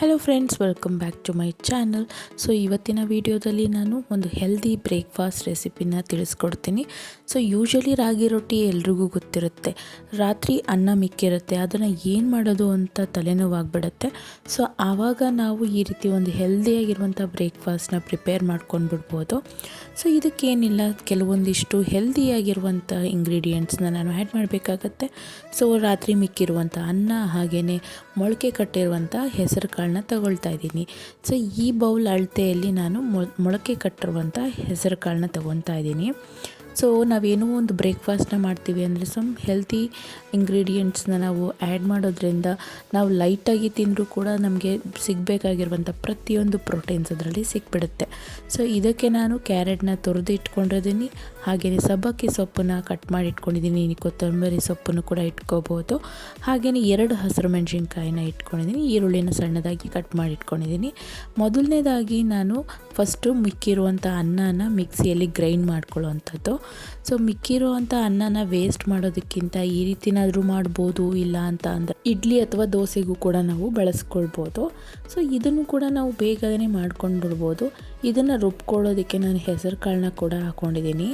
Hello friends, welcome back to my channel. So ಇವತ್ತಿನ ವಿಡಿಯೋದಲ್ಲಿ ನಾನು ಒಂದು ಹೆಲ್ದಿ ಬ್ರೇಕ್ಫಾಸ್ಟ್ ರೆಸಿಪಿನ ತಿಳಿಸ್ಕೊಡ್ತೀನಿ. ಸೊ ಯೂಶಲಿ ರಾಗಿ ರೊಟ್ಟಿ ಎಲ್ರಿಗೂ ಗೊತ್ತಿರುತ್ತೆ. ರಾತ್ರಿ ಅನ್ನ ಮಿಕ್ಕಿರುತ್ತೆ, ಅದನ್ನು ಏನು ಮಾಡೋದು ಅಂತ ತಲೆನೋವಾಗ್ಬಿಡುತ್ತೆ. ಸೊ ಆವಾಗ ನಾವು ಈ ರೀತಿ ಒಂದು ಹೆಲ್ದಿಯಾಗಿರುವಂಥ ಬ್ರೇಕ್ಫಾಸ್ಟ್ನ ಪ್ರಿಪೇರ್ ಮಾಡ್ಕೊಂಡು ಬಿಡ್ಬೋದು. ಸೊ ಇದಕ್ಕೇನಿಲ್ಲ, ಕೆಲವೊಂದಿಷ್ಟು ಹೆಲ್ದಿಯಾಗಿರುವಂಥ ಇಂಗ್ರೀಡಿಯೆಂಟ್ಸ್ನ ನಾನು ಆ್ಯಡ್ ಮಾಡಬೇಕಾಗತ್ತೆ. ಸೊ ರಾತ್ರಿ ಮಿಕ್ಕಿರುವಂಥ ಅನ್ನ, ಹಾಗೆಯೇ ಮೊಳಕೆ ಕಟ್ಟಿರುವಂಥ ಹೆಸರು ಕಾಳನ್ನ ತಗೊಳ್ತಾ ಇದ್ದೀನಿ. ಸೊ ಈ ಬೌಲ್ ಅಳತೆಯಲ್ಲಿ ನಾನು ಮೊಳಕೆ ಕಟ್ಟಿರುವಂಥ ಹೆಸರು ಕಾಳನ್ನ ತಗೊತಾ ಇದ್ದೀನಿ. ಸೊ ನಾವೇನೋ ಒಂದು ಬ್ರೇಕ್ಫಾಸ್ಟ್ನ ಮಾಡ್ತೀವಿ ಅಂದರೆ ಹೆಲ್ತಿ ಇಂಗ್ರೀಡಿಯೆಂಟ್ಸ್ನ ನಾವು ಆ್ಯಡ್ ಮಾಡೋದ್ರಿಂದ ನಾವು ಲೈಟಾಗಿ ತಿಂದರೂ ಕೂಡ ನಮಗೆ ಸಿಗಬೇಕಾಗಿರುವಂಥ ಪ್ರತಿಯೊಂದು ಪ್ರೋಟೀನ್ಸ್ ಅದರಲ್ಲಿ ಸಿಕ್ಬಿಡುತ್ತೆ. ಸೊ ಇದಕ್ಕೆ ನಾನು ಕ್ಯಾರೆಟ್ನ ತುರಿದು ಇಟ್ಕೊಂಡಿದ್ದೀನಿ, ಹಾಗೆಯೇ ಸಬ್ಬಕ್ಕಿ ಸೊಪ್ಪನ್ನ ಕಟ್ ಮಾಡಿ ಇಟ್ಕೊಂಡಿದ್ದೀನಿ, ಕೊತ್ತಂಬರಿ ಸೊಪ್ಪನ್ನು ಕೂಡ ಇಟ್ಕೋಬೋದು. ಹಾಗೆಯೇ 2 ಹಸಿರು ಮೆಣಸಿನ್ಕಾಯಿನ ಇಟ್ಕೊಂಡಿದ್ದೀನಿ, ಈರುಳ್ಳಿನ ಸಣ್ಣದಾಗಿ ಕಟ್ ಮಾಡಿ ಇಟ್ಕೊಂಡಿದ್ದೀನಿ. ಮೊದಲನೇದಾಗಿ ನಾನು ಫಸ್ಟು ಮಿಕ್ಕಿರುವಂಥ ಅನ್ನನ ಮಿಕ್ಸಿಯಲ್ಲಿ ಗ್ರೈಂಡ್ ಮಾಡ್ಕೊಳ್ಳೋವಂಥದ್ದು. ಸೊ ಮಿಕ್ಕಿರುವಂಥ ಅನ್ನನ ವೇಸ್ಟ್ ಮಾಡೋದಕ್ಕಿಂತ ಈ ರೀತಿನಾದರೂ ಮಾಡ್ಬೋದು, ಇಲ್ಲ ಅಂತ ಅಂದರೆ ಇಡ್ಲಿ ಅಥವಾ ದೋಸೆಗೂ ಕೂಡ ನಾವು ಬಳಸ್ಕೊಳ್ಬೋದು. ಸೊ ಇದನ್ನು ಕೂಡ ನಾವು ಬೇಗನೆ ಮಾಡ್ಕೊಂಡು ಬಿಡ್ಬೋದು. ಇದನ್ನು ರುಬ್ಕೊಳ್ಳೋದಕ್ಕೆ ನಾನು ಹೆಸರು ಕಾಳನ್ನ ಕೂಡ ಹಾಕ್ಕೊಂಡಿದ್ದೀನಿ.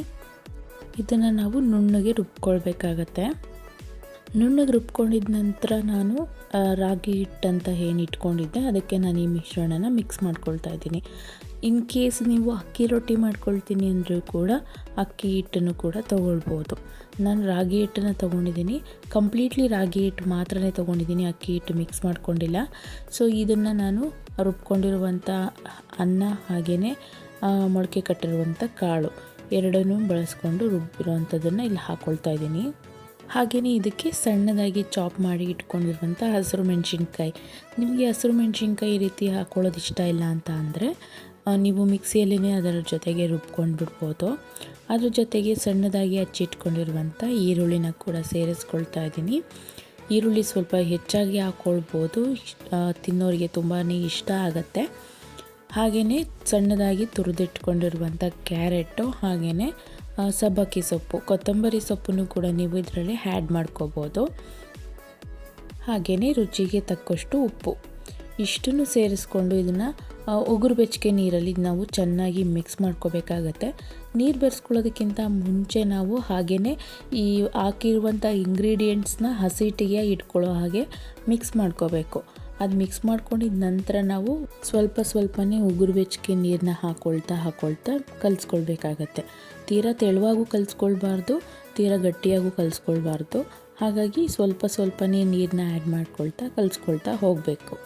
ಇದನ್ನು ನಾವು ನುಣ್ಣಗೆ ರುಬ್ಕೊಳ್ಬೇಕಾಗತ್ತೆ. ನುಣ್ಣಗೆ ರುಬ್ಕೊಂಡಿದ್ದ ನಂತರ ನಾನು ರಾಗಿ ಹಿಟ್ಟಂತ ಏನು ಇಟ್ಕೊಂಡಿದ್ದೆ ಅದಕ್ಕೆ ನಾನು ಈ ಮಿಶ್ರಣನ ಮಿಕ್ಸ್ ಮಾಡ್ಕೊಳ್ತಾ ಇದ್ದೀನಿ. ಇನ್ ಕೇಸ್ ನೀವು ಅಕ್ಕಿ ರೊಟ್ಟಿ ಮಾಡ್ಕೊಳ್ತೀನಿ ಅಂದರೂ ಕೂಡ ಅಕ್ಕಿ ಹಿಟ್ಟನ್ನು ಕೂಡ ತೊಗೊಳ್ಬೋದು. ನಾನು ರಾಗಿ ಹಿಟ್ಟನ್ನು ತೊಗೊಂಡಿದ್ದೀನಿ, ಕಂಪ್ಲೀಟ್ಲಿ ರಾಗಿ ಹಿಟ್ಟು ಮಾತ್ರನೇ ತೊಗೊಂಡಿದ್ದೀನಿ, ಅಕ್ಕಿ ಹಿಟ್ಟು ಮಿಕ್ಸ್ ಮಾಡ್ಕೊಂಡಿಲ್ಲ. ಸೊ ಇದನ್ನು ನಾನು ರುಬ್ಕೊಂಡಿರುವಂಥ ಅನ್ನ ಹಾಗೆಯೇ ಮೊಳಕೆ ಕಟ್ಟಿರುವಂಥ ಕಾಳು ಎರಡನ್ನೂ ಬಳಸ್ಕೊಂಡು ರುಬ್ಬಿರುವಂಥದ್ದನ್ನು ಇಲ್ಲಿ ಹಾಕ್ಕೊಳ್ತಾ ಇದ್ದೀನಿ. ಹಾಗೆಯೇ ಇದಕ್ಕೆ ಸಣ್ಣದಾಗಿ ಚಾಪ್ ಮಾಡಿ ಇಟ್ಕೊಂಡಿರುವಂಥ ಹಸಿರು ಮೆಣಸಿನ್ಕಾಯಿ. ನಿಮಗೆ ಹಸಿರು ಮೆಣಸಿನ್ಕಾಯಿ ಈ ರೀತಿ ಹಾಕ್ಕೊಳ್ಳೋದು ಇಷ್ಟ ಇಲ್ಲ ಅಂತ ಅಂದರೆ ನೀವು ಮಿಕ್ಸಿಯಲ್ಲೇ ಅದರ ಜೊತೆಗೆ ರುಬ್ಕೊಂಡು ಬಿಡ್ಬೋದು. ಅದ್ರ ಜೊತೆಗೆ ಸಣ್ಣದಾಗಿ ಹಚ್ಚಿಟ್ಕೊಂಡಿರುವಂಥ ಈರುಳ್ಳಿನ ಕೂಡ ಸೇರಿಸ್ಕೊಳ್ತಾ ಇದ್ದೀನಿ. ಈರುಳ್ಳಿ ಸ್ವಲ್ಪ ಹೆಚ್ಚಾಗಿ ಹಾಕ್ಕೊಳ್ಬೋದು, ತಿನ್ನೋರಿಗೆ ತುಂಬಾ ಇಷ್ಟ ಆಗುತ್ತೆ. ಹಾಗೆಯೇ ಸಣ್ಣದಾಗಿ ತುರಿದಿಟ್ಕೊಂಡಿರುವಂಥ ಕ್ಯಾರೆಟು, ಹಾಗೆಯೇ ಸಬ್ಬಕ್ಕಿ ಸೊಪ್ಪು, ಕೊತ್ತಂಬರಿ ಸೊಪ್ಪನ್ನು ಕೂಡ ನೀವು ಇದರಲ್ಲಿ ಆ್ಯಡ್ ಮಾಡ್ಕೋಬೋದು. ಹಾಗೆಯೇ ರುಚಿಗೆ ತಕ್ಕಷ್ಟು ಉಪ್ಪು, ಇಷ್ಟನ್ನು ಸೇರಿಸ್ಕೊಂಡು ಇದನ್ನು ಉಗುರು ಬೆಚ್ಚಗೆ ನೀರಲ್ಲಿ ನಾವು ಚೆನ್ನಾಗಿ ಮಿಕ್ಸ್ ಮಾಡ್ಕೋಬೇಕಾಗತ್ತೆ. ನೀರು ಬೆರೆಸ್ಕೊಳ್ಳೋದಕ್ಕಿಂತ ಮುಂಚೆ ನಾವು ಹಾಗೆಯೇ ಈ ಹಾಕಿರುವಂಥ ಇಂಗ್ರೀಡಿಯೆಂಟ್ಸ್ನ ಹಸಿಟ್ಟಿಗೆ ಇಟ್ಕೊಳ್ಳೋ ಹಾಗೆ ಮಿಕ್ಸ್ ಮಾಡ್ಕೋಬೇಕು. ಅದು ಮಿಕ್ಸ್ ಮಾಡ್ಕೊಂಡಿದ್ದ ನಂತರ ನಾವು ಸ್ವಲ್ಪನೇ ಉಗುರು ಬೆಚ್ಚಗೆ ನೀರನ್ನ ಹಾಕ್ಕೊಳ್ತಾ ಕಲಿಸ್ಕೊಳ್ಬೇಕಾಗತ್ತೆ. ತೀರಾ ತೆಳುವಾಗೂ ಕಲಿಸ್ಕೊಳ್ಬಾರ್ದು, ತೀರಾ ಗಟ್ಟಿಯಾಗೂ ಕಲಿಸ್ಕೊಳ್ಬಾರ್ದು. ಹಾಗಾಗಿ ಸ್ವಲ್ಪನೇ ನೀರನ್ನ ಆ್ಯಡ್ ಕಲಿಸ್ಕೊಳ್ತಾ ಹೋಗಬೇಕು.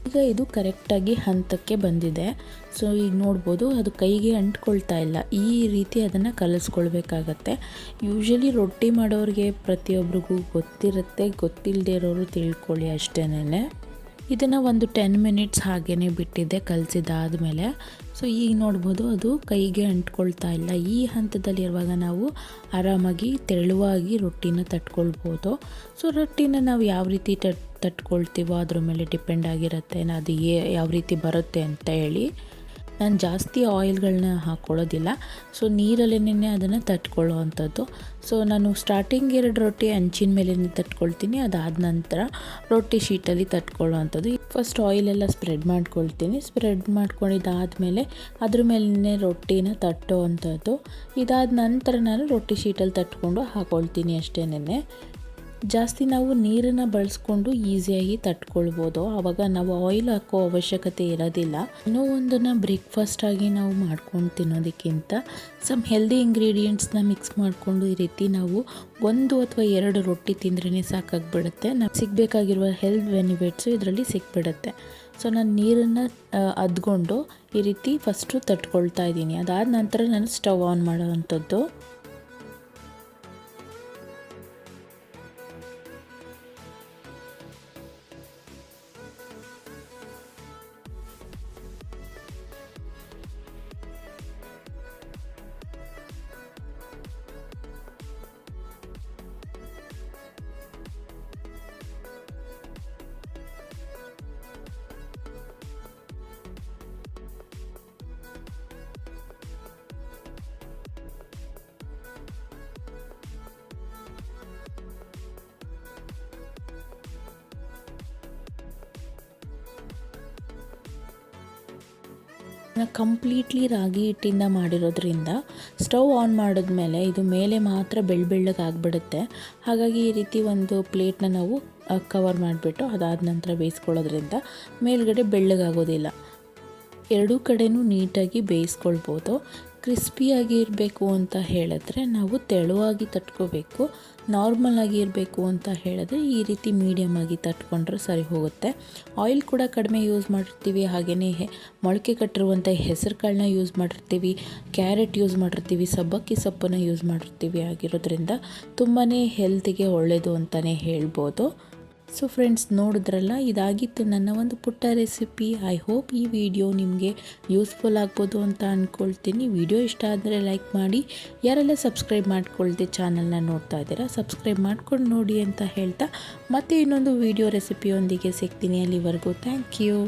ಈಗ ಇದು ಕರೆಕ್ಟಾಗಿ ಹಂತಕ್ಕೆ ಬಂದಿದೆ. ಸೊ ಈಗ ನೋಡ್ಬೋದು, ಅದು ಕೈಗೆ ಅಂಟ್ಕೊಳ್ತಾ ಇಲ್ಲ. ಈ ರೀತಿ ಅದನ್ನು ಕಲಿಸ್ಕೊಳ್ಬೇಕಾಗತ್ತೆ. ಯೂಶಲಿ ರೊಟ್ಟಿ ಮಾಡೋರಿಗೆ ಪ್ರತಿಯೊಬ್ಬರಿಗೂ ಗೊತ್ತಿರುತ್ತೆ, ಗೊತ್ತಿಲ್ಲದೆ ಇರೋರು ತಿಳ್ಕೊಳ್ಳಿ ಅಷ್ಟೇನೆ. ಇದನ್ನು ಒಂದು 10 ಮಿನಿಟ್ಸ್ ಹಾಗೇ ಬಿಟ್ಟಿದ್ದೆ ಕಲಸಿದಾದ್ಮೇಲೆ. ಸೊ ಈಗ ನೋಡ್ಬೋದು, ಅದು ಕೈಗೆ ಅಂಟ್ಕೊಳ್ತಾ ಇಲ್ಲ. ಈ ಹಂತದಲ್ಲಿರುವಾಗ ನಾವು ಆರಾಮಾಗಿ ತೆಳುವಾಗಿ ರೊಟ್ಟಿನ ತಟ್ಕೊಳ್ಬೋದು. ಸೊ ರೊಟ್ಟಿನ ನಾವು ಯಾವ ರೀತಿ ತಟ್ಕೊಳ್ತೀವೋ ಅದ್ರ ಮೇಲೆ ಡಿಪೆಂಡ್ ಆಗಿರುತ್ತೆ ಅದು ಯಾವ ರೀತಿ ಬರುತ್ತೆ ಅಂತ ಹೇಳಿ. ನಾನು ಜಾಸ್ತಿ ಆಯಿಲ್ಗಳನ್ನ ಹಾಕ್ಕೊಳ್ಳೋದಿಲ್ಲ. ಸೊ ನೀರಲ್ಲೇ ಅದನ್ನು ತಟ್ಕೊಳ್ಳೋ ಅಂಥದ್ದು. ಸೊ ನಾನು ಸ್ಟಾರ್ಟಿಂಗ್ 2 ರೊಟ್ಟಿ ಹಂಚಿನ ಮೇಲೆ ತಟ್ಕೊಳ್ತೀನಿ, ಅದಾದ ನಂತರ ರೊಟ್ಟಿ ಶೀಟಲ್ಲಿ ತಟ್ಕೊಳ್ಳೋ ಅಂಥದ್ದು. ಫಸ್ಟ್ ಆಯಿಲೆಲ್ಲ ಸ್ಪ್ರೆಡ್ ಮಾಡ್ಕೊಳ್ತೀನಿ. ಸ್ಪ್ರೆಡ್ ಮಾಡ್ಕೊಂಡಿದ್ದಾದಮೇಲೆ ಅದ್ರ ಮೇಲೇ ರೊಟ್ಟಿನ ತಟ್ಟೋ ಅಂಥದ್ದು. ಇದಾದ ನಂತರ ನಾನು ರೊಟ್ಟಿ ಶೀಟಲ್ಲಿ ತಟ್ಕೊಂಡು ಹಾಕ್ಕೊಳ್ತೀನಿ ಅಷ್ಟೇನೆ. ಜಾಸ್ತಿ ನಾವು ನೀರನ್ನು ಬಳಸ್ಕೊಂಡು ಈಸಿಯಾಗಿ ತಟ್ಕೊಳ್ಬೋದು. ಆವಾಗ ನಾವು ಆಯಿಲ್ ಹಾಕೋ ಅವಶ್ಯಕತೆ ಇರೋದಿಲ್ಲ. ಇನ್ನೂ ಒಂದನ್ನು ಬ್ರೇಕ್ಫಾಸ್ಟ್ ಆಗಿ ನಾವು ಮಾಡ್ಕೊಂಡು ತಿನ್ನೋದಕ್ಕಿಂತ ಸಮ್ ಹೆಲ್ದಿ ಇಂಗ್ರೀಡಿಯೆಂಟ್ಸ್ನ ಮಿಕ್ಸ್ ಮಾಡಿಕೊಂಡು ಈ ರೀತಿ ನಾವು 1 ಅಥವಾ 2 ರೊಟ್ಟಿ ತಿಂದ್ರೇ ಸಾಕಾಗಿಬಿಡುತ್ತೆ. ನಮ್ಗೆ ಸಿಗಬೇಕಾಗಿರುವ ಹೆಲ್ತ್ ಬೆನಿಫಿಟ್ಸು ಇದರಲ್ಲಿ ಸಿಕ್ಬಿಡುತ್ತೆ. ಸೊ ನಾನು ನೀರನ್ನು ಅದ್ಕೊಂಡು ಈ ರೀತಿ ಫಸ್ಟು ತಟ್ಕೊಳ್ತಾ ಇದ್ದೀನಿ. ಅದಾದ ನಂತರ ನಾನು ಸ್ಟವ್ ಆನ್ ಮಾಡೋ ಅಂಥದ್ದು. ಕಂಪ್ಲೀಟ್ಲಿ ರಾಗಿ ಹಿಟ್ಟಿಂದ ಮಾಡಿರೋದ್ರಿಂದ ಸ್ಟವ್ ಆನ್ ಮಾಡಿದ್ಮೇಲೆ ಇದು ಮೇಲೆ ಮಾತ್ರ ಬೆಳ್ಳಗೆ ಆಗಿಬಿಡುತ್ತೆ. ಹಾಗಾಗಿ ಈ ರೀತಿ ಒಂದು ಪ್ಲೇಟ್ನ ನಾವು ಕವರ್ ಮಾಡಿಬಿಟ್ಟು ಅದಾದ ನಂತರ ಬೇಯಿಸ್ಕೊಳ್ಳೋದ್ರಿಂದ ಮೇಲ್ಗಡೆ ಬೆಳ್ಳಗಾಗೋದಿಲ್ಲ. ಎರಡೂ ಕಡೆನೂ ನೀಟಾಗಿ ಬೇಯಿಸ್ಕೊಳ್ಬೋದು. ಕ್ರಿಸ್ಪಿಯಾಗಿ ಇರಬೇಕು ಅಂತ ಹೇಳಿದ್ರೆ ನಾವು ತೆಳುವಾಗಿ ತಟ್ಕೋಬೇಕು. ನಾರ್ಮಲ್ ಆಗಿ ಇರಬೇಕು ಅಂತ ಹೇಳಿದ್ರೆ ಈ ರೀತಿ ಮೀಡಿಯಮ್ ಆಗಿ ತಟ್ಕೊಂಡ್ರೆ ಸರಿ ಹೋಗುತ್ತೆ. ಆಯಿಲ್ ಕೂಡ ಕಡಿಮೆ ಯೂಸ್ ಮಾಡಿರ್ತೀವಿ. ಹಾಗೆಯೇ ಮೊಳಕೆ ಕಟ್ಟಿರುವಂಥ ಹೆಸರು ಕಾಳನ್ನ ಯೂಸ್ ಮಾಡಿರ್ತೀವಿ, ಕ್ಯಾರೆಟ್ ಯೂಸ್ ಮಾಡಿರ್ತೀವಿ, ಸಬ್ಬಕ್ಕಿ ಸೊಪ್ಪನ್ನು ಯೂಸ್ ಮಾಡಿರ್ತೀವಿ. ಆಗಿರೋದ್ರಿಂದ ತುಂಬಾ ಹೆಲ್ತಿಗೆ ಒಳ್ಳೆಯದು ಅಂತಲೇ ಹೇಳ್ಬೋದು. ಸೊ ಫ್ರೆಂಡ್ಸ್, ನೋಡಿದ್ರಲ್ಲ, ಇದಾಗಿತ್ತು ನನ್ನ ಒಂದು ಪುಟ್ಟ ರೆಸಿಪಿ. ಐ ಹೋಪ್ ಈ ವಿಡಿಯೋ ನಿಮಗೆ ಯೂಸ್ಫುಲ್ ಆಗ್ಬೋದು ಅಂತ ಅಂದ್ಕೊಳ್ತೀನಿ. ವಿಡಿಯೋ ಇಷ್ಟ ಆದರೆ ಲೈಕ್ ಮಾಡಿ. ಯಾರೆಲ್ಲ ಸಬ್ಸ್ಕ್ರೈಬ್ ಮಾಡ್ಕೊಳ್ದೆ ಚಾನಲ್ನ ನೋಡ್ತಾ ಇದ್ದೀರಾ, ಸಬ್ಸ್ಕ್ರೈಬ್ ಮಾಡ್ಕೊಂಡು ನೋಡಿ ಅಂತ ಹೇಳ್ತಾ ಮತ್ತೆ ಇನ್ನೊಂದು ವಿಡಿಯೋ ರೆಸಿಪಿಯೊಂದಿಗೆ ಸಿಗ್ತೀನಿ. ಅಲ್ಲಿವರೆಗೂ ಥ್ಯಾಂಕ್ ಯು.